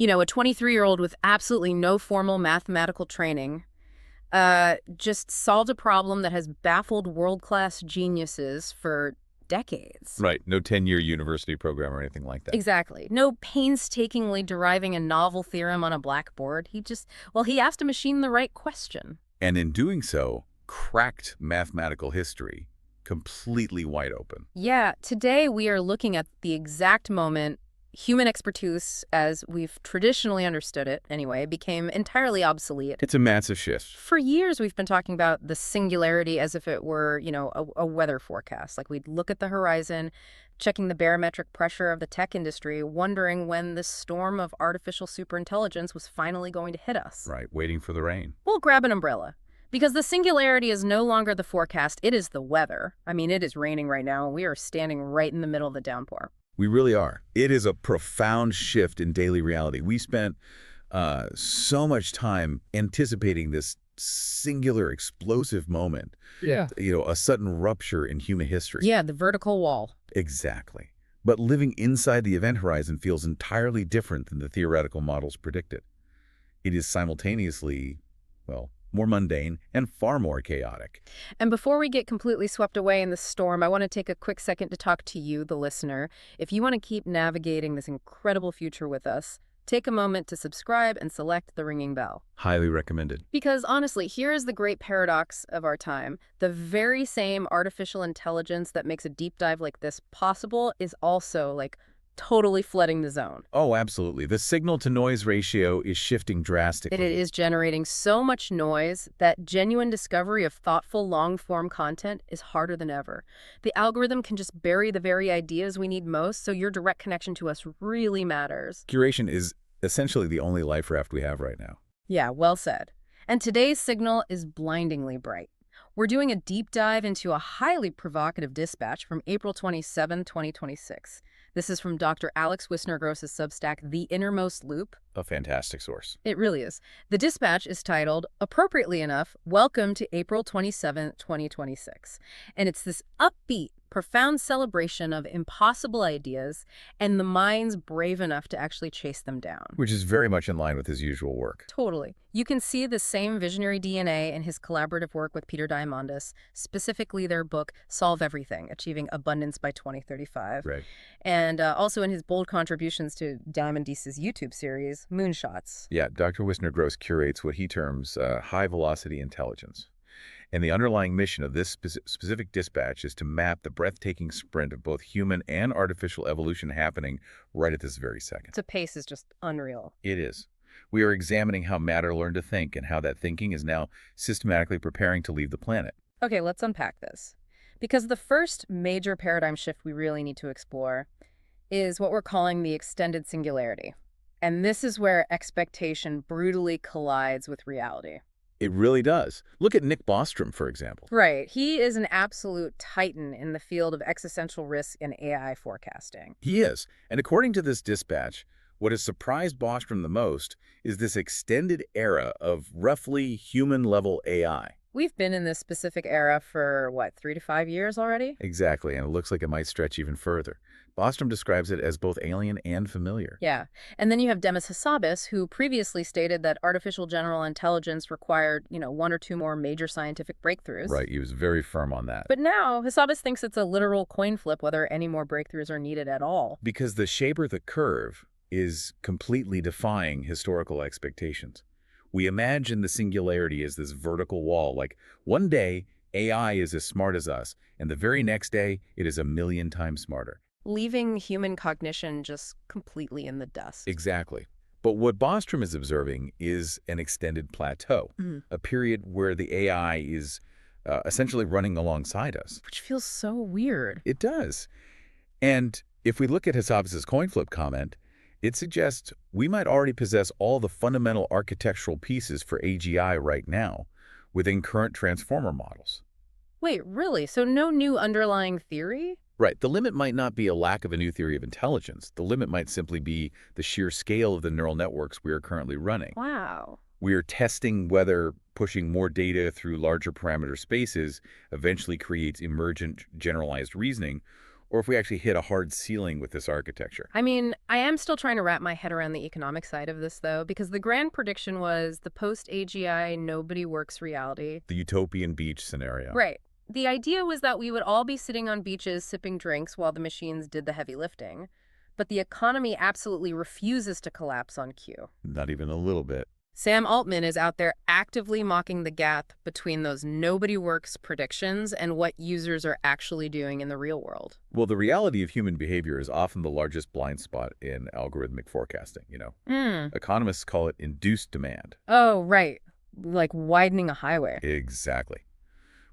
You know, a 23-year-old with absolutely no formal mathematical training just solved a problem that has baffled world-class geniuses for decades. Right. No 10-year university program or anything like that. Exactly. No painstakingly deriving a novel theorem on a blackboard. He asked a machine the right question. And in doing so, cracked mathematical history completely wide open. Yeah, today we are looking at the exact moment human expertise, as we've traditionally understood it anyway, became entirely obsolete. It's a massive shift. For years, we've been talking about the singularity as if it were, a weather forecast. Like we'd look at the horizon, checking the barometric pressure of the tech industry, wondering when this storm of artificial superintelligence was finally going to hit us. Right, waiting for the rain. We'll grab an umbrella. Because the singularity is no longer the forecast, it is the weather. I mean, it is raining right now, and we are standing right in the middle of the downpour. We really are. It is a profound shift in daily reality. We spent so much time anticipating this singular explosive moment. Yeah. A sudden rupture in human history. Yeah, the vertical wall. Exactly. But living inside the event horizon feels entirely different than the theoretical models predicted. It is simultaneously, more mundane and far more chaotic. And before we get completely swept away in the storm, I want to take a quick second to talk to you, the listener. If you want to keep navigating this incredible future with us, take a moment to subscribe and select the ringing bell. Highly recommended. Because honestly, here is the great paradox of our time. The very same artificial intelligence that makes a deep dive like this possible is also totally flooding the zone. Oh, absolutely. The signal-to-noise ratio is shifting drastically. It is generating so much noise that genuine discovery of thoughtful, long-form content is harder than ever. The algorithm can just bury the very ideas we need most, so your direct connection to us really matters. Curation is essentially the only life raft we have right now. Yeah, well said. And today's signal is blindingly bright. We're doing a deep dive into a highly provocative dispatch from April 27, 2026. This is from Dr. Alex Wissner-Gross's Substack, The Innermost Loop. A fantastic source. It really is. The dispatch is titled, appropriately enough, Welcome to April 27, 2026. And it's this upbeat, profound celebration of impossible ideas and the minds brave enough to actually chase them down. Which is very much in line with his usual work. Totally. You can see the same visionary DNA in his collaborative work with Peter Diamandis, specifically their book, Solve Everything, Achieving Abundance by 2035. Right. And also in his bold contributions to Diamandis' YouTube series, Moonshots. Yeah, Dr. Wissner-Gross curates what he terms high-velocity intelligence. And the underlying mission of this specific dispatch is to map the breathtaking sprint of both human and artificial evolution happening right at this very second. The pace is just unreal. It is. We are examining how matter learned to think and how that thinking is now systematically preparing to leave the planet. Okay, let's unpack this. Because the first major paradigm shift we really need to explore is what we're calling the extended singularity. And this is where expectation brutally collides with reality. It really does. Look at Nick Bostrom, for example. Right. He is an absolute titan in the field of existential risk and AI forecasting. He is. And according to this dispatch, what has surprised Bostrom the most is this extended era of roughly human-level AI. We've been in this specific era for, 3 to 5 years already? Exactly, and it looks like it might stretch even further. Bostrom describes it as both alien and familiar. Yeah. And then you have Demis Hassabis, who previously stated that artificial general intelligence required, 1 or 2 more major scientific breakthroughs. Right, he was very firm on that. But now, Hassabis thinks it's a literal coin flip whether any more breakthroughs are needed at all. Because the shape of the curve is completely defying historical expectations. We imagine the singularity as this vertical wall, like one day AI is as smart as us, and the very next day it is 1,000,000 times smarter. Leaving human cognition just completely in the dust. Exactly. But what Bostrom is observing is an extended plateau, a period where the AI is essentially running alongside us. Which feels so weird. It does. And if we look at Hassabis' coin flip comment, it suggests we might already possess all the fundamental architectural pieces for AGI right now within current transformer models. Wait, really? So no new underlying theory? Right. The limit might not be a lack of a new theory of intelligence. The limit might simply be the sheer scale of the neural networks we are currently running. Wow. We are testing whether pushing more data through larger parameter spaces eventually creates emergent generalized reasoning, or if we actually hit a hard ceiling with this architecture. I mean, I am still trying to wrap my head around the economic side of this, though, because the grand prediction was the post-AGI nobody works reality. The utopian beach scenario. Right. The idea was that we would all be sitting on beaches sipping drinks while the machines did the heavy lifting. But the economy absolutely refuses to collapse on cue. Not even a little bit. Sam Altman is out there actively mocking the gap between those nobody works predictions and what users are actually doing in the real world. Well, the reality of human behavior is often the largest blind spot in algorithmic forecasting, Economists call it induced demand. Oh, right. Like widening a highway. Exactly.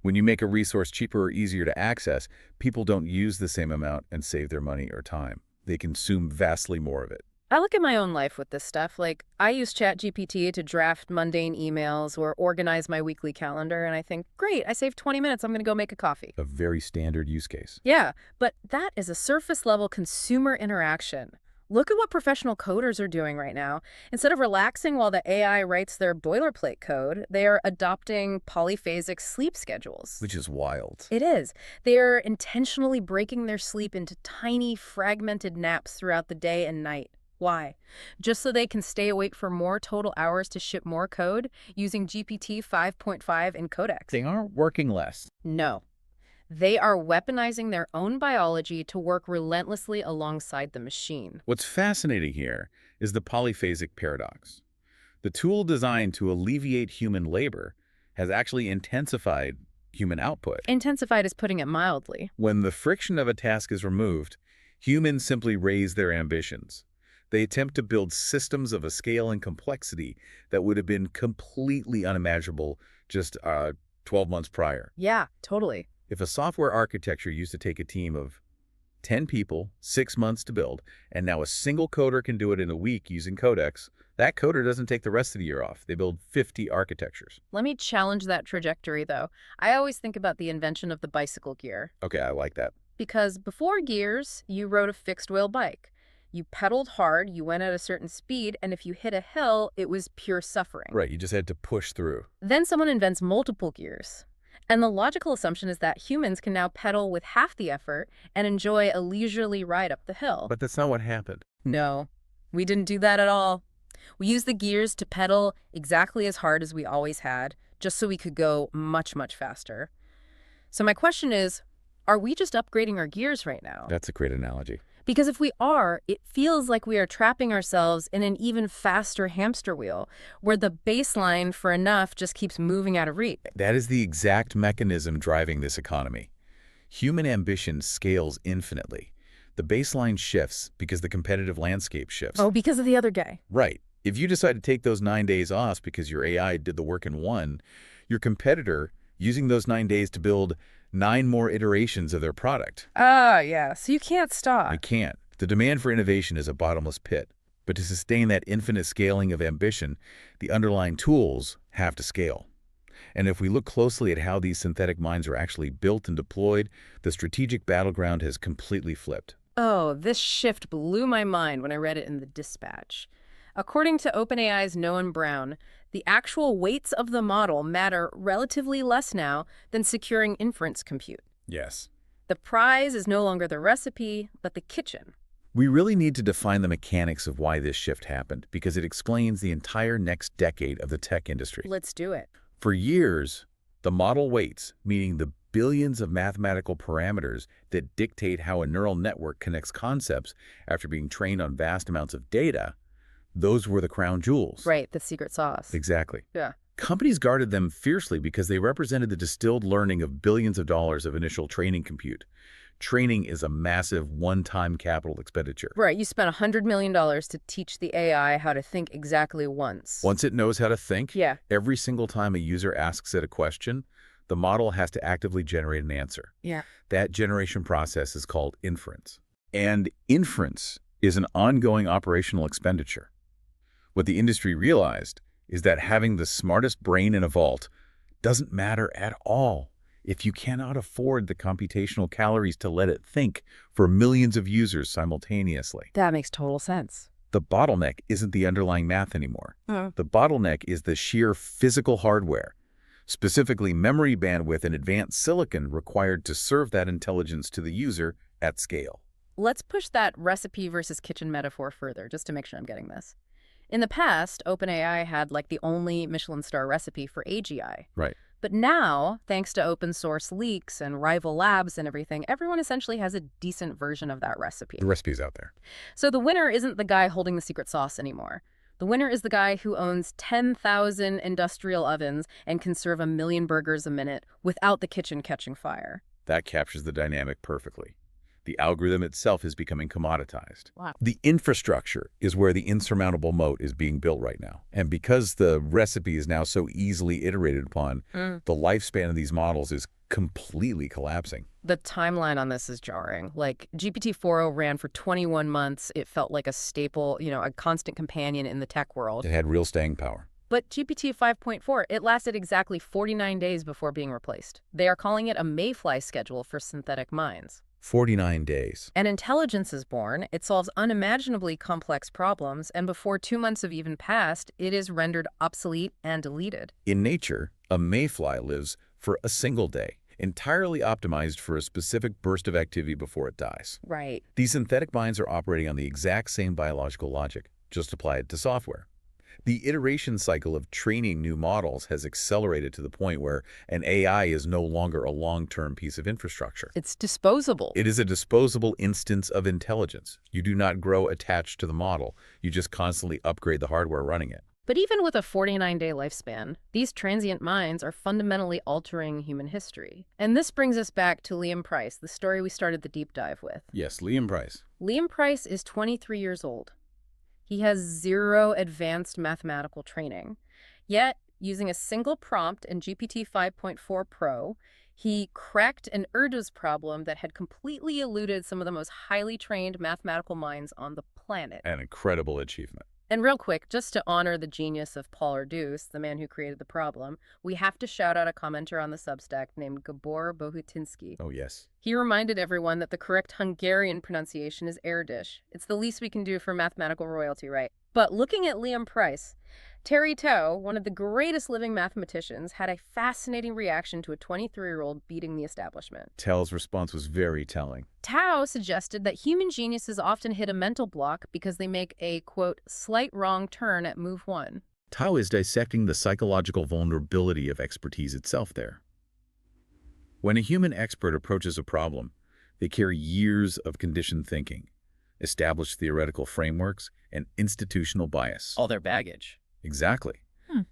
When you make a resource cheaper or easier to access, people don't use the same amount and save their money or time. They consume vastly more of it. I look at my own life with this stuff. Like, I use ChatGPT to draft mundane emails or organize my weekly calendar, and I think, great, I saved 20 minutes, I'm going to go make a coffee. A very standard use case. Yeah, but that is a surface-level consumer interaction. Look at what professional coders are doing right now. Instead of relaxing while the AI writes their boilerplate code, they are adopting polyphasic sleep schedules. Which is wild. It is. They are intentionally breaking their sleep into tiny, fragmented naps throughout the day and night. Why? Just so they can stay awake for more total hours to ship more code using GPT-5.5 in Codex. They aren't working less. No. They are weaponizing their own biology to work relentlessly alongside the machine. What's fascinating here is the polyphasic paradox. The tool designed to alleviate human labor has actually intensified human output. Intensified is putting it mildly. When the friction of a task is removed, humans simply raise their ambitions. They attempt to build systems of a scale and complexity that would have been completely unimaginable just 12 months prior. Yeah, totally. If a software architecture used to take a team of 10 people, 6 months to build, and now a single coder can do it in a week using Codex, that coder doesn't take the rest of the year off. They build 50 architectures. Let me challenge that trajectory, though. I always think about the invention of the bicycle gear. Okay, I like that. Because before gears, you rode a fixed-wheel bike. You pedaled hard, you went at a certain speed, and if you hit a hill, it was pure suffering. Right, you just had to push through. Then someone invents multiple gears. And the logical assumption is that humans can now pedal with half the effort and enjoy a leisurely ride up the hill. But that's not what happened. No, we didn't do that at all. We used the gears to pedal exactly as hard as we always had, just so we could go much, much faster. So my question is, are we just upgrading our gears right now? That's a great analogy. Because if we are, it feels like we are trapping ourselves in an even faster hamster wheel, where the baseline for enough just keeps moving out of reach. That is the exact mechanism driving this economy. Human ambition scales infinitely. The baseline shifts because the competitive landscape shifts. Oh, because of the other guy. Right. If you decide to take those 9 days off because your AI did the work in one, your competitor, using those 9 days to build 9 more iterations of their product. Yeah. So you can't stop. I can't. The demand for innovation is a bottomless pit. But to sustain that infinite scaling of ambition, the underlying tools have to scale. And if we look closely at how these synthetic minds are actually built and deployed, the strategic battleground has completely flipped. Oh, this shift blew my mind when I read it in the Dispatch. According to OpenAI's Noam Brown, the actual weights of the model matter relatively less now than securing inference compute. Yes. The prize is no longer the recipe, but the kitchen. We really need to define the mechanics of why this shift happened, because it explains the entire next decade of the tech industry. Let's do it. For years, the model weights, meaning the billions of mathematical parameters that dictate how a neural network connects concepts after being trained on vast amounts of data, those were the crown jewels. Right, the secret sauce. Exactly. Yeah. Companies guarded them fiercely because they represented the distilled learning of billions of dollars of initial training compute. Training is a massive one-time capital expenditure. Right, you spent $100 million to teach the AI how to think exactly once. Once it knows how to think, Yeah. every single time a user asks it a question, the model has to actively generate an answer. Yeah. That generation process is called inference. And inference is an ongoing operational expenditure. What the industry realized is that having the smartest brain in a vault doesn't matter at all if you cannot afford the computational calories to let it think for millions of users simultaneously. That makes total sense. The bottleneck isn't the underlying math anymore. Uh. The bottleneck is the sheer physical hardware, specifically memory bandwidth and advanced silicon required to serve that intelligence to the user at scale. Let's push that recipe versus kitchen metaphor further, just to make sure I'm getting this. In the past, OpenAI had like the only Michelin star recipe for AGI. Right. But now, thanks to open source leaks and rival labs and everything, everyone essentially has a decent version of that recipe. The recipe's out there. So the winner isn't the guy holding the secret sauce anymore. The winner is the guy who owns 10,000 industrial ovens and can serve 1 million burgers a minute without the kitchen catching fire. That captures the dynamic perfectly. The algorithm itself is becoming commoditized. Wow. The infrastructure is where the insurmountable moat is being built right now. And because the recipe is now so easily iterated upon, the lifespan of these models is completely collapsing. The timeline on this is jarring. Like, GPT-4.0 ran for 21 months. It felt like a staple, a constant companion in the tech world. It had real staying power. But GPT-5.4, it lasted exactly 49 days before being replaced. They are calling it a Mayfly schedule for synthetic minds. 49 days. And intelligence is born. It solves unimaginably complex problems, and before 2 months have even passed, it is rendered obsolete and deleted. In nature, a mayfly lives for a single day, entirely optimized for a specific burst of activity before it dies. Right. These synthetic minds are operating on the exact same biological logic, just applied to software. The iteration cycle of training new models has accelerated to the point where an AI is no longer a long-term piece of infrastructure. It's disposable. It is a disposable instance of intelligence. You do not grow attached to the model. You just constantly upgrade the hardware running it. But even with a 49-day lifespan, these transient minds are fundamentally altering human history. And this brings us back to Liam Price, the story we started the deep dive with. Yes, Liam Price. Liam Price is 23 years old. He has 0 advanced mathematical training. Yet, using a single prompt in GPT-5.4 Pro, he cracked an Erdős problem that had completely eluded some of the most highly trained mathematical minds on the planet. An incredible achievement. And real quick, just to honor the genius of Paul Erdős, the man who created the problem, we have to shout out a commenter on the Substack named Gabor Bohutinsky. Oh, yes. He reminded everyone that the correct Hungarian pronunciation is Erdős. It's the least we can do for mathematical royalty, right? But looking at Liam Price, Terawatt, one of the greatest living mathematicians, had a fascinating reaction to a 23-year-old beating the establishment. Tell's response was very telling. Tao suggested that human geniuses often hit a mental block because they make a, quote, slight wrong turn at move 1. Tao is dissecting the psychological vulnerability of expertise itself there. When a human expert approaches a problem, they carry years of conditioned thinking, established theoretical frameworks, and institutional bias. All their baggage. Exactly.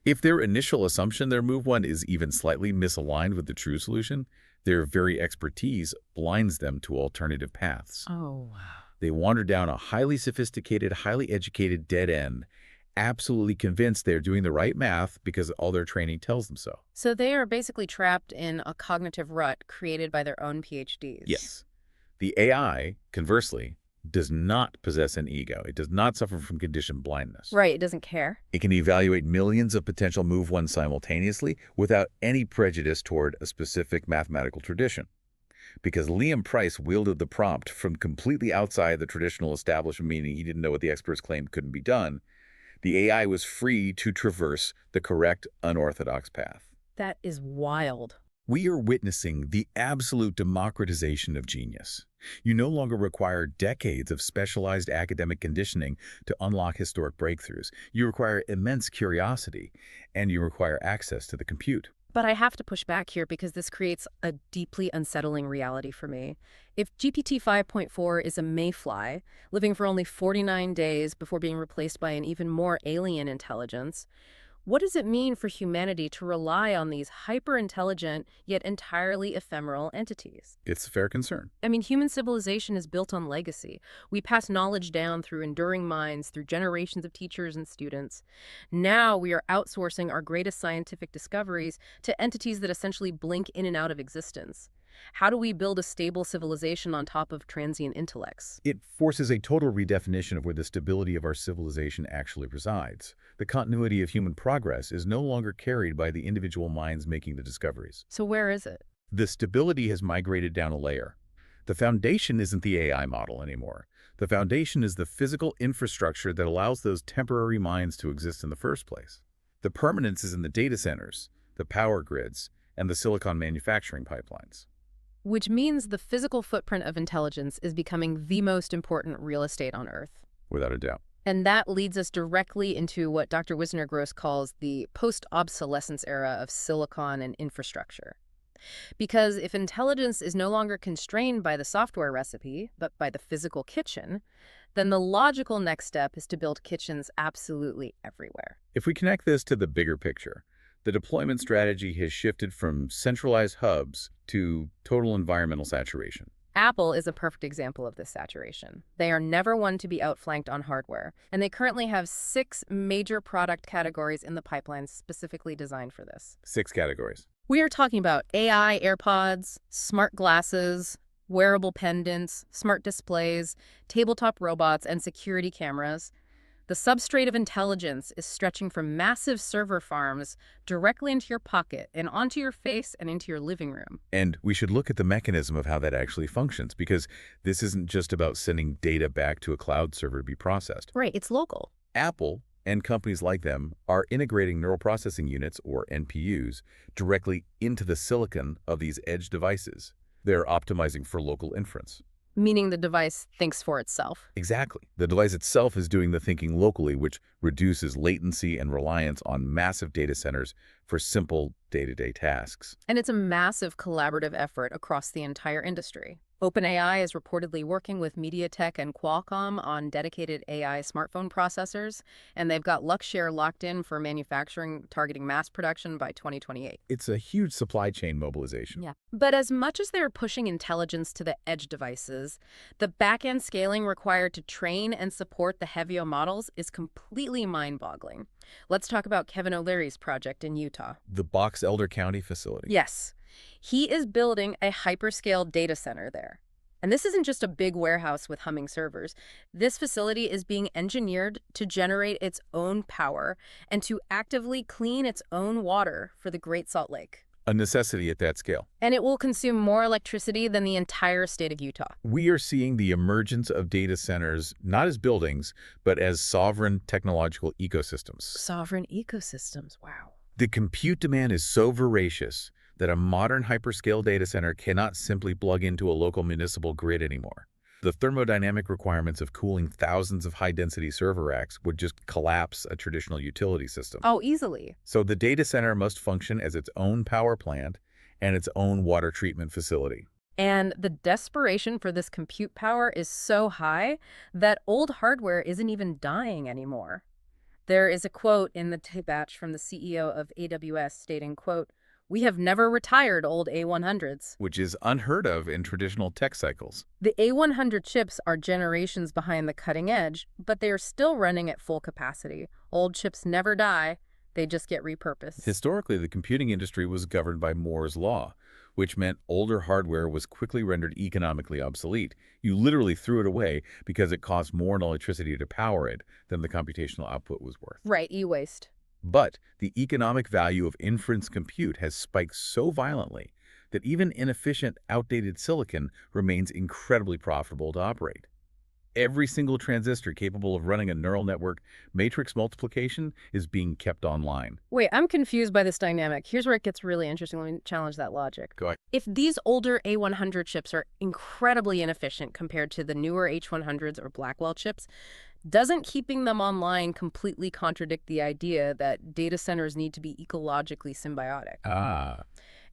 If their initial assumption their move 1 is even slightly misaligned with the true solution, their very expertise blinds them to alternative paths. Oh, wow. They wander down a highly sophisticated, highly educated dead end, absolutely convinced they're doing the right math because all their training tells them so. So they are basically trapped in a cognitive rut created by their own PhDs. Yes. The AI, conversely, does not possess an ego. It does not suffer from conditioned blindness. Right, it doesn't care. It can evaluate millions of potential move 1 simultaneously without any prejudice toward a specific mathematical tradition. Because Liam Price wielded the prompt from completely outside the traditional establishment, meaning he didn't know what the experts claimed couldn't be done, the AI was free to traverse the correct, unorthodox path. That is wild. We are witnessing the absolute democratization of genius. You no longer require decades of specialized academic conditioning to unlock historic breakthroughs. You require immense curiosity, and you require access to the compute. But I have to push back here because this creates a deeply unsettling reality for me. If GPT-5.4 is a mayfly, living for only 49 days before being replaced by an even more alien intelligence, what does it mean for humanity to rely on these hyper-intelligent yet entirely ephemeral entities? It's a fair concern. I mean, human civilization is built on legacy. We pass knowledge down through enduring minds, through generations of teachers and students. Now we are outsourcing our greatest scientific discoveries to entities that essentially blink in and out of existence. How do we build a stable civilization on top of transient intellects? It forces a total redefinition of where the stability of our civilization actually resides. The continuity of human progress is no longer carried by the individual minds making the discoveries. So where is it? The stability has migrated down a layer. The foundation isn't the AI model anymore. The foundation is the physical infrastructure that allows those temporary minds to exist in the first place. The permanence is in the data centers, the power grids, and the silicon manufacturing pipelines. which means the physical footprint of intelligence is becoming the most important real estate on Earth. Without a doubt. And that leads us directly into what Dr. Wissner-Gross calls the post-obsolescence era of silicon and infrastructure. Because if intelligence is no longer constrained by the software recipe, but by the physical kitchen, then the logical next step is to build kitchens absolutely everywhere. If we connect this to the bigger picture, the deployment strategy has shifted from centralized hubs to total environmental saturation. Apple is a perfect example of this saturation. They are never one to be outflanked on hardware, and they currently have 6 major product categories in the pipeline specifically designed for this. 6 categories. We are talking about AI AirPods, smart glasses, wearable pendants, smart displays, tabletop robots, and security cameras. The substrate of intelligence is stretching from massive server farms directly into your pocket and onto your face and into your living room. And we should look at the mechanism of how that actually functions, because this isn't just about sending data back to a cloud server to be processed. Right, it's local. Apple and companies like them are integrating neural processing units, or NPUs, directly into the silicon of these edge devices. They're optimizing for local inference. Meaning the device thinks for itself. Exactly. The device itself is doing the thinking locally, which reduces latency and reliance on massive data centers for simple day-to-day tasks. And it's a massive collaborative effort across the entire industry. OpenAI is reportedly working with MediaTek and Qualcomm on dedicated AI smartphone processors, and they've got Luxshare locked in for manufacturing targeting mass production by 2028. It's a huge supply chain mobilization. Yeah. But as much as they're pushing intelligence to the edge devices, the back-end scaling required to train and support the heavier models is completely mind-boggling. Let's talk about Kevin O'Leary's project in Utah. The Box Elder County facility. Yes. He is building a hyperscale data center there. And this isn't just a big warehouse with humming servers. This facility is being engineered to generate its own power and to actively clean its own water for the Great Salt Lake. A necessity at that scale. And it will consume more electricity than the entire state of Utah. We are seeing the emergence of data centers not as buildings, but as sovereign technological ecosystems. Sovereign ecosystems, wow. The compute demand is so voracious that a modern hyperscale data center cannot simply plug into a local municipal grid anymore. The thermodynamic requirements of cooling thousands of high-density server racks would just collapse a traditional utility system. Oh, easily. So the data center must function as its own power plant and its own water treatment facility. And the desperation for this compute power is so high that old hardware isn't even dying anymore. There is a quote in the batch from the CEO of AWS stating, quote, "We have never retired old A100s." Which is unheard of in traditional tech cycles. The A100 chips are generations behind the cutting edge, but they are still running at full capacity. Old chips never die, they just get repurposed. Historically, the computing industry was governed by Moore's law, which meant older hardware was quickly rendered economically obsolete. You literally threw it away because it cost more in electricity to power it than the computational output was worth. Right, e-waste. But the economic value of inference compute has spiked so violently that even inefficient, outdated silicon remains incredibly profitable to operate. Every single transistor capable of running a neural network matrix multiplication is being kept online. Wait, I'm confused by this dynamic. Here's where it gets really interesting. Let me challenge that logic. Go ahead. If these older A100 chips are incredibly inefficient compared to the newer H100s or Blackwell chips, doesn't keeping them online completely contradict the idea that data centers need to be ecologically symbiotic?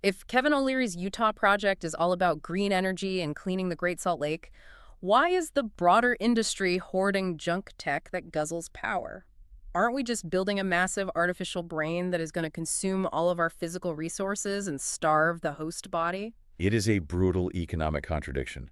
If Kevin O'Leary's Utah project is all about green energy and cleaning the Great Salt Lake, why is the broader industry hoarding junk tech that guzzles power? Aren't we just building a massive artificial brain that is going to consume all of our physical resources and starve the host body? It is a brutal economic contradiction.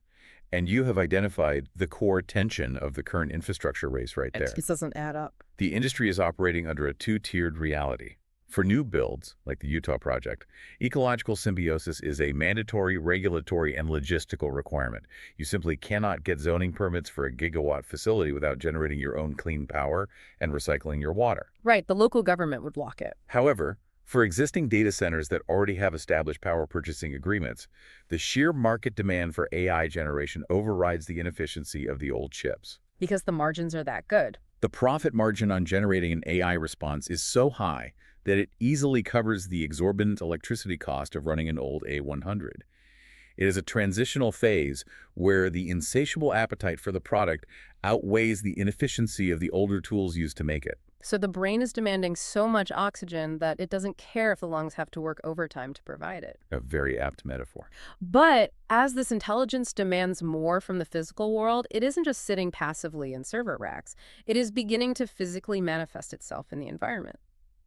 And you have identified the core tension of the current infrastructure race right there. It doesn't add up. The industry is operating under a two-tiered reality. For new builds, like the Utah project, ecological symbiosis is a mandatory regulatory and logistical requirement. You simply cannot get zoning permits for a gigawatt facility without generating your own clean power and recycling your water. Right, the local government would block it. However, for existing data centers that already have established power purchasing agreements, the sheer market demand for AI generation overrides the inefficiency of the old chips. Because the margins are that good. The profit margin on generating an AI response is so high that it easily covers the exorbitant electricity cost of running an old A100. It is a transitional phase where the insatiable appetite for the product outweighs the inefficiency of the older tools used to make it. So the brain is demanding so much oxygen that it doesn't care if the lungs have to work overtime to provide it. A very apt metaphor. But as this intelligence demands more from the physical world, it isn't just sitting passively in server racks. It is beginning to physically manifest itself in the environment.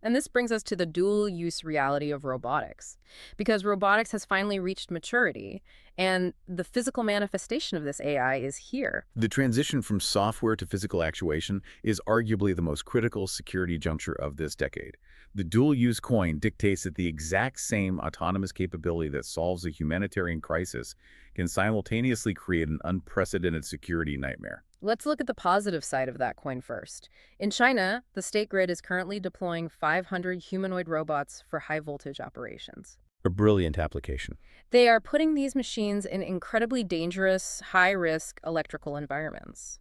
And this brings us to the dual-use reality of robotics, because robotics has finally reached maturity, and the physical manifestation of this AI is here. The transition from software to physical actuation is arguably the most critical security juncture of this decade. The dual-use coin dictates that the exact same autonomous capability that solves a humanitarian crisis can simultaneously create an unprecedented security nightmare. Let's look at the positive side of that coin first. In China, the state grid is currently deploying 500 humanoid robots for high-voltage operations. A brilliant application. They are putting these machines in incredibly dangerous, high-risk electrical environments.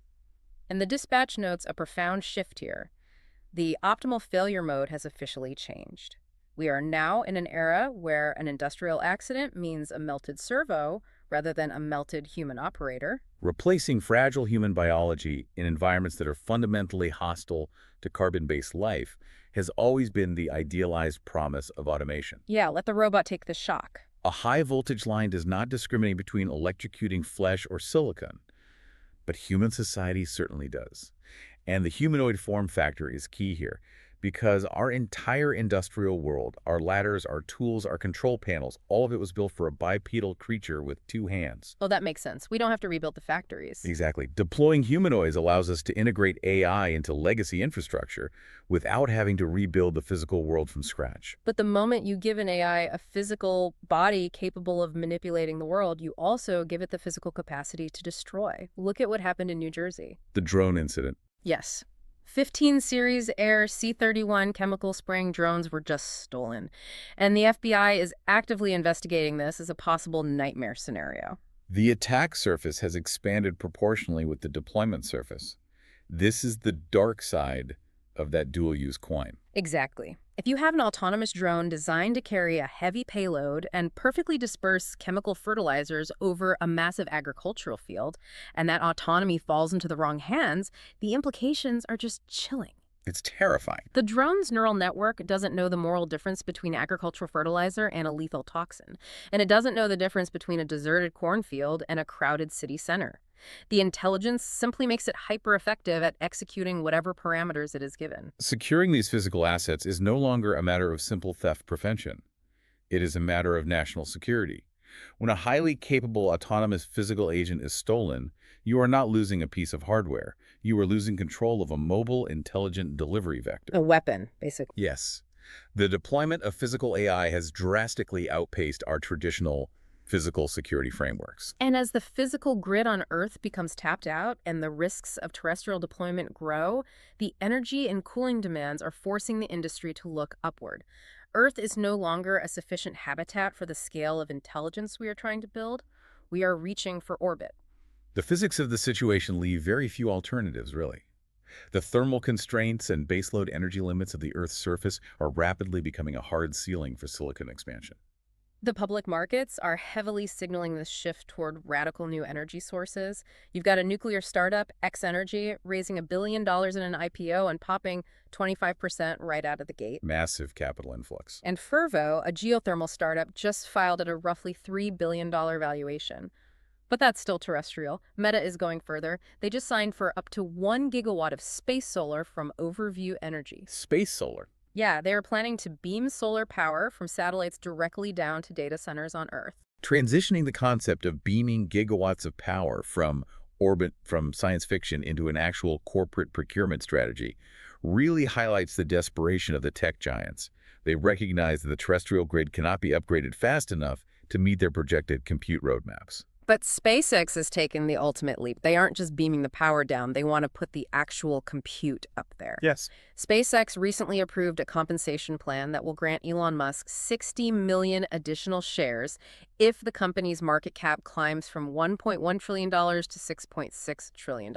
And the dispatch notes a profound shift here. The optimal failure mode has officially changed. We are now in an era where an industrial accident means a melted servo rather than a melted human operator. Replacing fragile human biology in environments that are fundamentally hostile to carbon-based life has always been the idealized promise of automation. Yeah, let the robot take the shock. A high-voltage line does not discriminate between electrocuting flesh or silicon, but human society certainly does. And the humanoid form factor is key here, because our entire industrial world, our ladders, our tools, our control panels, all of it was built for a bipedal creature with two hands. Oh, that makes sense. We don't have to rebuild the factories. Exactly. Deploying humanoids allows us to integrate AI into legacy infrastructure without having to rebuild the physical world from scratch. But the moment you give an AI a physical body capable of manipulating the world, you also give it the physical capacity to destroy. Look at what happened in New Jersey. The drone incident. Yes. 15 Series Air C-31 chemical spraying drones were just stolen, and the FBI is actively investigating this as a possible nightmare scenario. The attack surface has expanded proportionally with the deployment surface. This is the dark side of that dual-use coin. Exactly. If you have an autonomous drone designed to carry a heavy payload and perfectly disperse chemical fertilizers over a massive agricultural field, and that autonomy falls into the wrong hands, the implications are just chilling. It's terrifying. The drone's neural network doesn't know the moral difference between agricultural fertilizer and a lethal toxin, and it doesn't know the difference between a deserted cornfield and a crowded city center. The intelligence simply makes it hyper-effective at executing whatever parameters it is given. Securing these physical assets is no longer a matter of simple theft prevention. It is a matter of national security. When a highly capable autonomous physical agent is stolen, you are not losing a piece of hardware. You are losing control of a mobile, intelligent delivery vector. A weapon, basically. Yes. The deployment of physical AI has drastically outpaced our traditional physical security frameworks. And as the physical grid on Earth becomes tapped out and the risks of terrestrial deployment grow, the energy and cooling demands are forcing the industry to look upward. Earth is no longer a sufficient habitat for the scale of intelligence we are trying to build. We are reaching for orbit. The physics of the situation leave very few alternatives, really. The thermal constraints and baseload energy limits of the Earth's surface are rapidly becoming a hard ceiling for silicon expansion. The public markets are heavily signaling this shift toward radical new energy sources. You've got a nuclear startup, X Energy, raising $1 billion in an IPO and popping 25% right out of the gate. Massive capital influx. And Fervo, a geothermal startup, just filed at a roughly $3 billion valuation. But that's still terrestrial. Meta is going further. They just signed for up to 1 gigawatt of space solar from Overview Energy. Space solar? Yeah, they are planning to beam solar power from satellites directly down to data centers on Earth. Transitioning the concept of beaming gigawatts of power from science fiction into an actual corporate procurement strategy really highlights the desperation of the tech giants. They recognize that the terrestrial grid cannot be upgraded fast enough to meet their projected compute roadmaps. But SpaceX has taken the ultimate leap. They aren't just beaming the power down. They want to put the actual compute up there. Yes. SpaceX recently approved a compensation plan that will grant Elon Musk 60 million additional shares if the company's market cap climbs from $1.1 trillion to $6.6 trillion,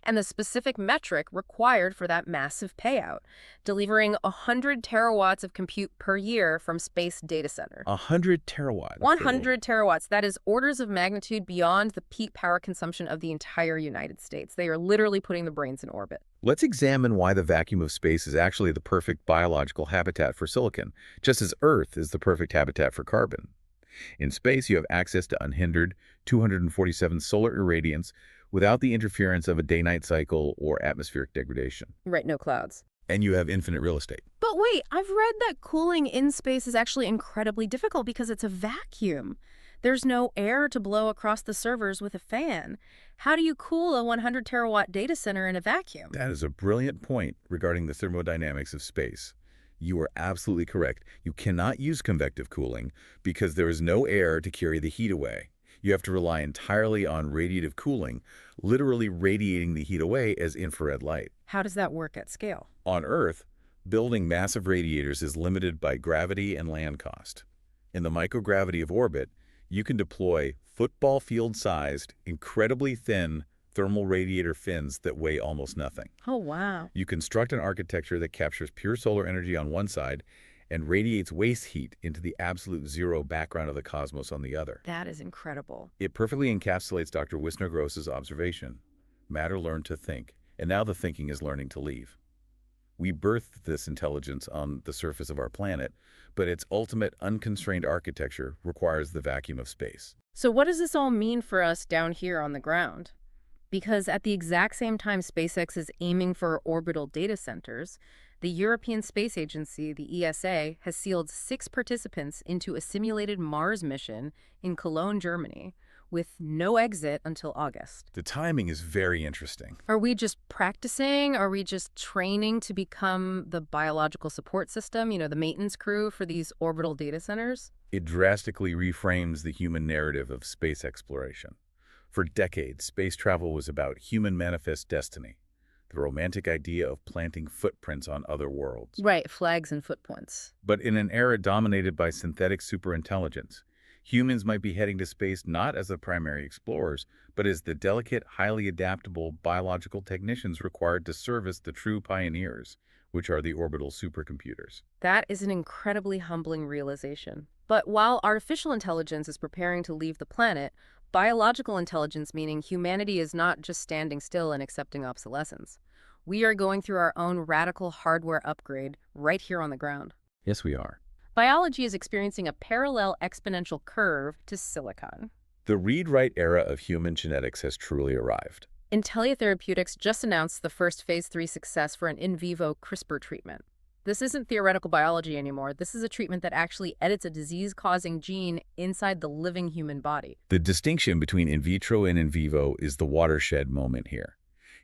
and the specific metric required for that massive payout, delivering 100 terawatts of compute per year from space data center. 100 terawatt. 100 terawatts. That is orders of magnitude beyond the peak power consumption of the entire United States. They are literally putting the brains in orbit. Let's examine why the vacuum of space is actually the perfect biological habitat for silicon, just as Earth is the perfect habitat for carbon. In space, you have access to unhindered 247 solar irradiance without the interference of a day-night cycle or atmospheric degradation. Right, no clouds. And you have infinite real estate. But wait, I've read that cooling in space is actually incredibly difficult because it's a vacuum. There's no air to blow across the servers with a fan. How do you cool a 100 terawatt data center in a vacuum? That is a brilliant point regarding the thermodynamics of space. You are absolutely correct. You cannot use convective cooling because there is no air to carry the heat away. You have to rely entirely on radiative cooling, literally radiating the heat away as infrared light. How does that work at scale? On Earth, building massive radiators is limited by gravity and land cost. In the microgravity of orbit, you can deploy football field-sized, incredibly thin thermal radiator fins that weigh almost nothing. Oh, wow. You construct an architecture that captures pure solar energy on one side and radiates waste heat into the absolute zero background of the cosmos on the other. That is incredible. It perfectly encapsulates Dr. Wissner-Gross's observation. Matter learned to think, and now the thinking is learning to leave. We birthed this intelligence on the surface of our planet, but its ultimate unconstrained architecture requires the vacuum of space. So what does this all mean for us down here on the ground? Because at the exact same time SpaceX is aiming for orbital data centers, the European Space Agency, the ESA, has sealed 6 participants into a simulated Mars mission in Cologne, Germany, with no exit until August. The timing is very interesting. Are we just practicing? Are we just training to become the biological support system, the maintenance crew for these orbital data centers? It drastically reframes the human narrative of space exploration. For decades, space travel was about human manifest destiny, the romantic idea of planting footprints on other worlds. Right, flags and footprints. But in an era dominated by synthetic superintelligence, humans might be heading to space not as the primary explorers, but as the delicate, highly adaptable biological technicians required to service the true pioneers, which are the orbital supercomputers. That is an incredibly humbling realization. But while artificial intelligence is preparing to leave the planet, biological intelligence, meaning humanity, is not just standing still and accepting obsolescence. We are going through our own radical hardware upgrade right here on the ground. Yes, we are. Biology is experiencing a parallel exponential curve to silicon. The read-write era of human genetics has truly arrived. Intellia Therapeutics just announced the first phase 3 success for an in vivo CRISPR treatment. This isn't theoretical biology anymore. This is a treatment that actually edits a disease-causing gene inside the living human body. The distinction between in vitro and in vivo is the watershed moment here.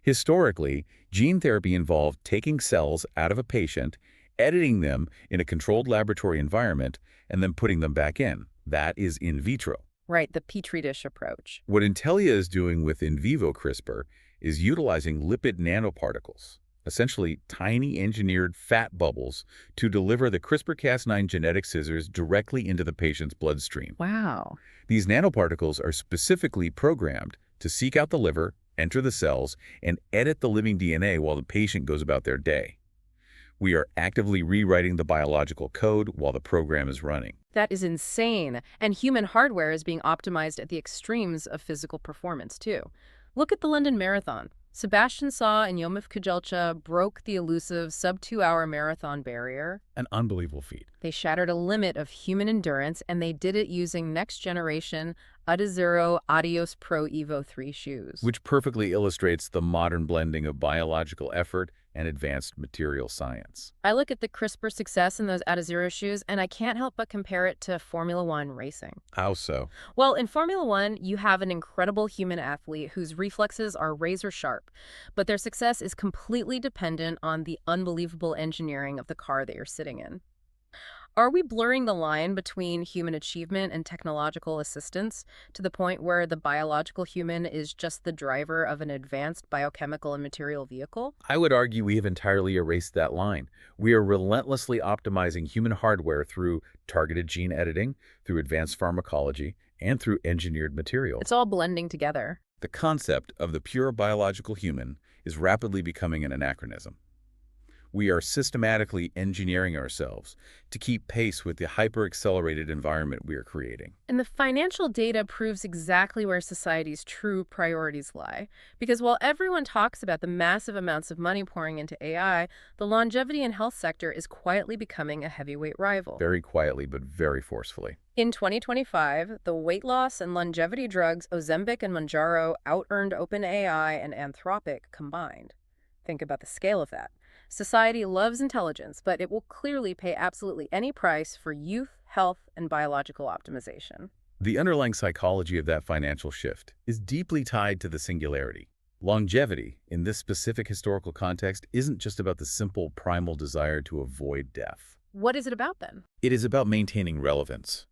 Historically, gene therapy involved taking cells out of a patient, editing them in a controlled laboratory environment, and then putting them back in. That is in vitro. Right, the Petri dish approach. What Intellia is doing with in vivo CRISPR is utilizing lipid nanoparticles, essentially tiny engineered fat bubbles, to deliver the CRISPR-Cas9 genetic scissors directly into the patient's bloodstream. Wow. These nanoparticles are specifically programmed to seek out the liver, enter the cells, and edit the living DNA while the patient goes about their day. We are actively rewriting the biological code while the program is running. That is insane. And human hardware is being optimized at the extremes of physical performance, too. Look at the London Marathon. Sebastian Saw and Yomif Kujelcha broke the elusive sub-2-hour marathon barrier. An unbelievable feat. They shattered a limit of human endurance, and they did it using next-generation Adazero Adios Pro Evo 3 shoes. Which perfectly illustrates the modern blending of biological effort and advanced material science. I look at the CRISPR success in those Adazero shoes, and I can't help but compare it to Formula One racing. How so? Well, in Formula One, you have an incredible human athlete whose reflexes are razor sharp, but their success is completely dependent on the unbelievable engineering of the car that you're sitting in. Are we blurring the line between human achievement and technological assistance to the point where the biological human is just the driver of an advanced biochemical and material vehicle? I would argue we have entirely erased that line. We are relentlessly optimizing human hardware through targeted gene editing, through advanced pharmacology, and through engineered It's materials. all blending together. The concept of the pure biological human is rapidly becoming an anachronism. We are systematically engineering ourselves to keep pace with the hyper-accelerated environment we are creating. And the financial data proves exactly where society's true priorities lie. Because while everyone talks about the massive amounts of money pouring into AI, the longevity and health sector is quietly becoming a heavyweight rival. Very quietly, but very forcefully. In 2025, the weight loss and longevity drugs Ozempic and Mounjaro out-earned OpenAI and Anthropic combined. Think about the scale of that. Society loves intelligence, but it will clearly pay absolutely any price for youth, health, and biological optimization. The underlying psychology of that financial shift is deeply tied to the singularity. Longevity, in this specific historical context, isn't just about the simple primal desire to avoid death. What is it about then? It is about maintaining relevance.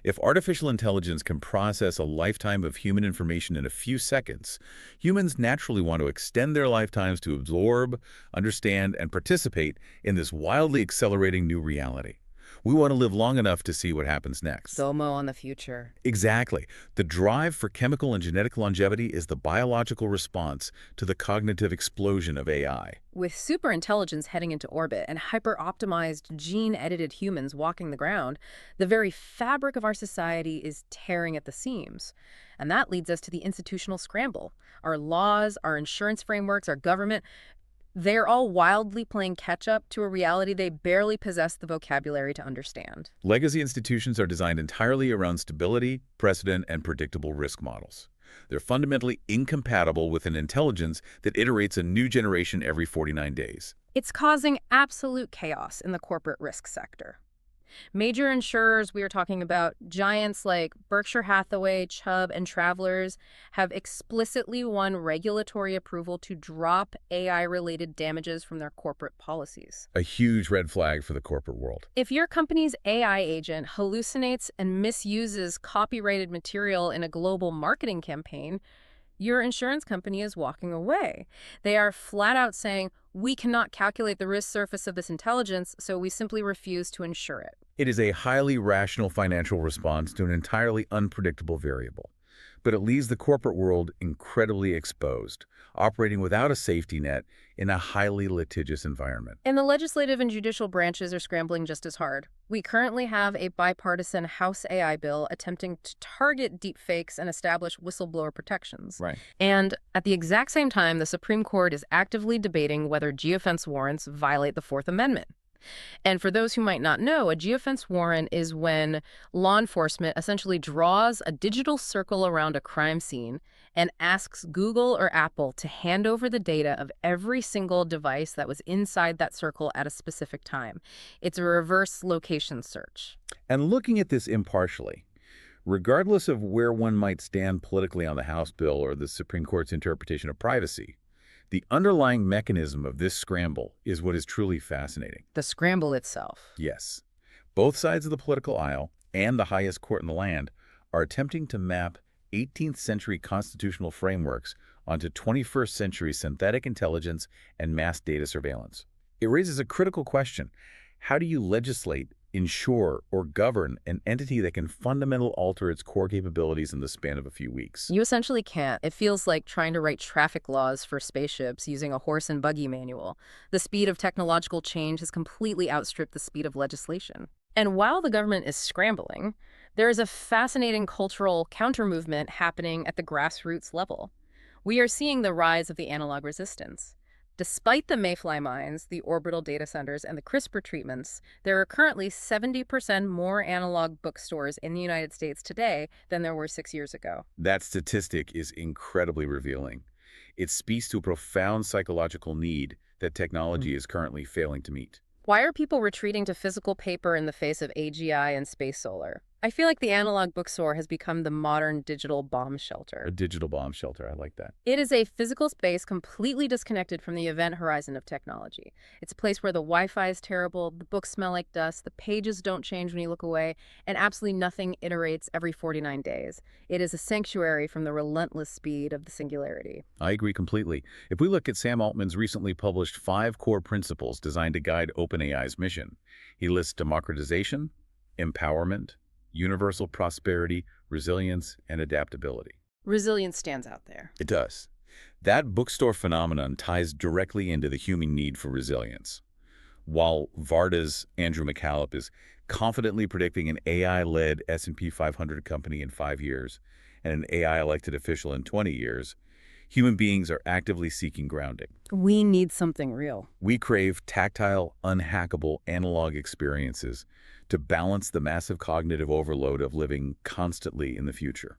If artificial intelligence can process a lifetime of human information in a few seconds, humans naturally want to extend their lifetimes to absorb, understand, and participate in this wildly accelerating new reality. We want to live long enough to see what happens next. FOMO on the future. Exactly. The drive for chemical and genetic longevity is the biological response to the cognitive explosion of AI. With superintelligence heading into orbit and hyper-optimized gene-edited humans walking the ground, the very fabric of our society is tearing at the seams. And that leads us to the institutional scramble. Our laws, our insurance frameworks, our government, they're all wildly playing catch-up to a reality they barely possess the vocabulary to understand. Legacy institutions are designed entirely around stability, precedent, and predictable risk models. They're fundamentally incompatible with an intelligence that iterates a new generation every 49 days. It's causing absolute chaos in the corporate risk sector. Major insurers, we are talking about giants like Berkshire Hathaway, Chubb, and Travelers, have explicitly won regulatory approval to drop AI-related damages from their corporate policies. A huge red flag for the corporate world. If your company's AI agent hallucinates and misuses copyrighted material in a global marketing campaign, your insurance company is walking away. They are flat out saying, we cannot calculate the risk surface of this intelligence, so we simply refuse to insure it. It is a highly rational financial response to an entirely unpredictable variable. But it leaves the corporate world incredibly exposed, operating without a safety net in a highly litigious environment. And the legislative and judicial branches are scrambling just as hard. We currently have a bipartisan House AI bill attempting to target deepfakes and establish whistleblower protections. Right. And at the exact same time, the Supreme Court is actively debating whether geofence warrants violate the Fourth Amendment. And for those who might not know, a geofence warrant is when law enforcement essentially draws a digital circle around a crime scene and asks Google or Apple to hand over the data of every single device that was inside that circle at a specific time. It's a reverse location search. And looking at this impartially, regardless of where one might stand politically on the House bill or the Supreme Court's interpretation of privacy, the underlying mechanism of this scramble is what is truly fascinating. The scramble itself. Yes. Both sides of the political aisle and the highest court in the land are attempting to map 18th century constitutional frameworks onto 21st century synthetic intelligence and mass data surveillance. It raises a critical question. How do you legislate, ensure, or govern an entity that can fundamentally alter its core capabilities in the span of a few weeks? You essentially can't. It feels like trying to write traffic laws for spaceships using a horse and buggy manual. The speed of technological change has completely outstripped the speed of legislation. And while the government is scrambling, there is a fascinating cultural counter-movement happening at the grassroots level. We are seeing the rise of the analog resistance. Despite the Mayfly mines, the orbital data centers, and the CRISPR treatments, there are currently 70% more analog bookstores in the United States today than there were 6 years ago. That statistic is incredibly revealing. It speaks to a profound psychological need that technology is currently failing to meet. Why are people retreating to physical paper in the face of AGI and space solar? I feel like the analog bookstore has become the modern digital bomb A shelter. digital bomb shelter. I like that. It is a physical space completely disconnected from the event horizon of technology. It's a place where the Wi-Fi is terrible, the books smell like dust, the pages don't change when you look away, and absolutely nothing iterates every 49 days. It is a sanctuary from the relentless speed of the singularity. I agree completely. If we look at Sam Altman's recently published 5 core principles designed to guide OpenAI's mission, he lists democratization, empowerment, universal prosperity, resilience, and adaptability. Resilience stands out there. It does. That bookstore phenomenon ties directly into the human need for resilience. While Varda's Andrew McCallop is confidently predicting an AI-led S&P 500 company in 5 years and an AI-elected official in 20 years, human beings are actively seeking grounding. We need something real. We crave tactile, unhackable analog experiences to balance the massive cognitive overload of living constantly in the future.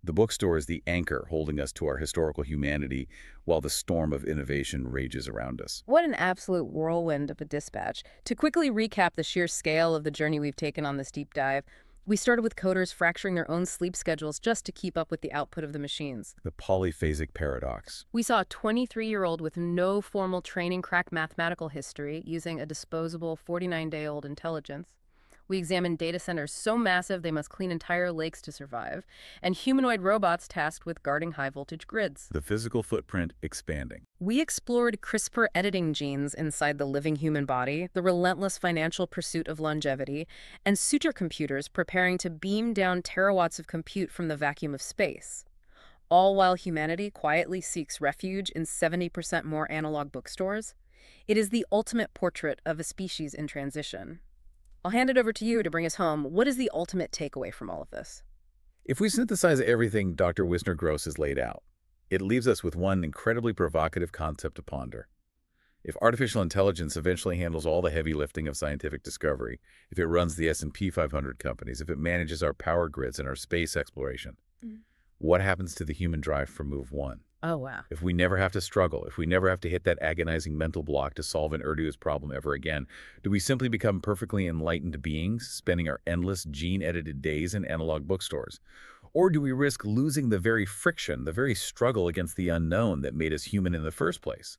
The bookstore is the anchor holding us to our historical humanity while the storm of innovation rages around us. What an absolute whirlwind of a dispatch. To quickly recap the sheer scale of the journey we've taken on this deep dive, we started with coders fracturing their own sleep schedules just to keep up with the output of the machines. The Polyphasic paradox. We saw a 23-year-old with no formal training crack mathematical history using a disposable 49-day-old intelligence. We examined data centers so massive they must clean entire lakes to survive, and humanoid robots tasked with guarding high-voltage grids. The physical footprint expanding. We explored CRISPR editing genes inside the living human body, the relentless financial pursuit of longevity, and supercomputers preparing to beam down terawatts of compute from the vacuum of space. All while humanity quietly seeks refuge in 70% more analog bookstores. It is the ultimate portrait of a species in transition. I'll hand it over to you to bring us home. What is the ultimate takeaway from all of this? If we synthesize everything Dr. Wissner-Gross has laid out, it leaves us with one incredibly provocative concept to ponder. If artificial intelligence eventually handles all the heavy lifting of scientific discovery, if it runs the S&P 500 companies, if it manages our power grids and our space exploration, what happens to the human drive for move one? Oh, wow. If we never have to struggle, if we never have to hit that agonizing mental block to solve an Erdős problem ever again, do we simply become perfectly enlightened beings, spending our endless gene-edited days in analog bookstores? Or do we risk losing the very friction, the very struggle against the unknown that made us human in the first place?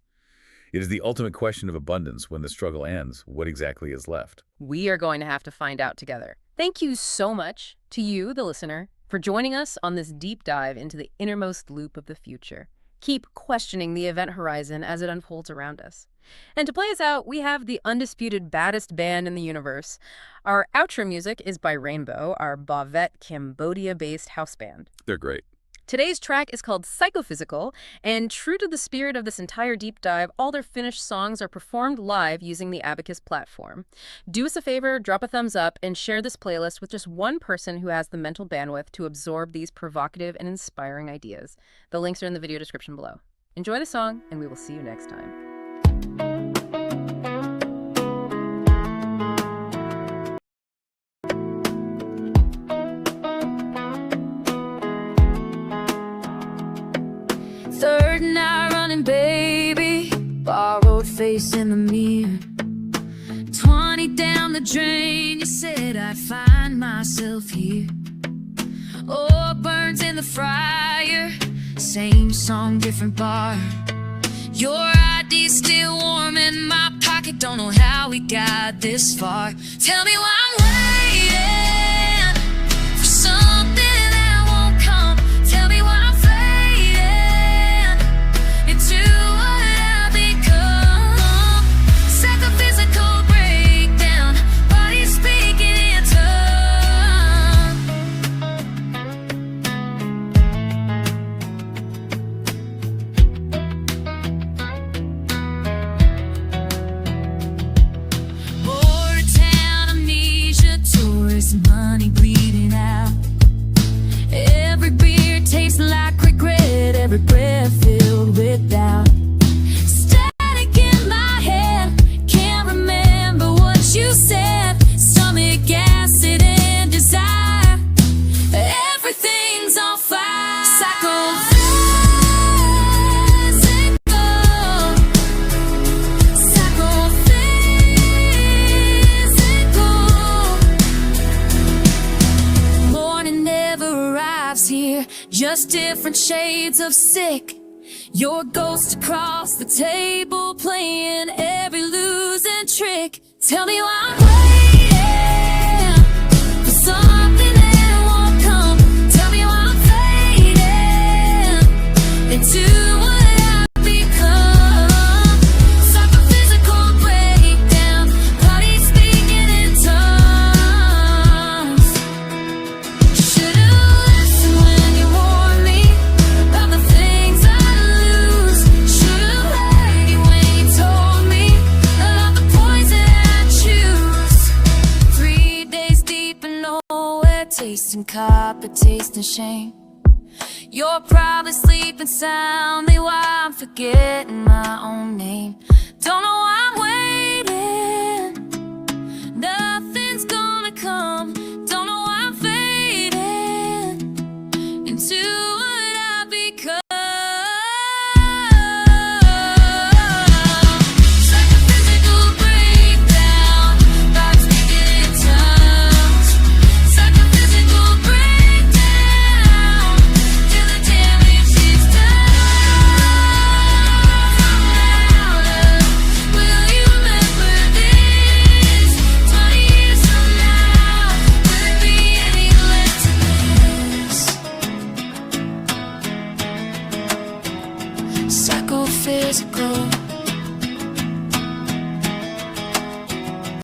It is the ultimate question of abundance. When the struggle ends, what exactly is left? We are going to have to find out together. Thank you so much to you, the listener, for joining us on this deep dive into the innermost loop of the future. Keep questioning the event horizon as it unfolds around us. And to play us out, we have the undisputed baddest band in the universe. Our outro music is by Rainbow, our Bavette, Cambodia-based house band. They're great. Today's track is called Psychophysical, and true to the spirit of this entire deep dive, all their finished songs are performed live using the Abacus platform. Do us a favor, drop a thumbs up, and share this playlist with just one person who has the mental bandwidth to absorb these provocative and inspiring ideas. The links are in the video description below. Enjoy the song, and we will see you next time. Third night running, baby. Borrowed face in the mirror. 20 down the drain. You said I'd find myself here. Oh, burns in the fryer. Same song, different bar. Your ID's still warm in my pocket. Don't know how we got this far. Tell me why I'm waiting for something that won't come. Tell me why I'm into what I become. Psychophysical breakdown, body speaking in Border town amnesia, tourist money bleeding out. Every beer tastes like regret, every breath filled with doubt. Static in my head, can't remember what you said. Stomach acid and desire, everything's on fire. Psychophysical, psychophysical. just different shades of sick. Your ghost across the table, playing every losing trick. Tell me why I'm waiting for something that won't come. Tell me why I'm fading into what I've become. Psychophysical breakdown, body speaking in tongues. Should've listened when you warned me about the things I lose. Should've heard you when you told me about the poison I choose. 3 days deep and nowhere, tasting copper, tasting shame. You're probably sleeping soundly while I'm forgetting my own name. Don't know why I'm waiting, nothing's gonna come. Don't know why I'm fading into what I've become. Psychophysical breakdown, thoughts speaking in tongues. Psychophysical breakdown, till the damage is done. Louder, will you remember this? 20 years from now, will it be any less to this? Psychophysical.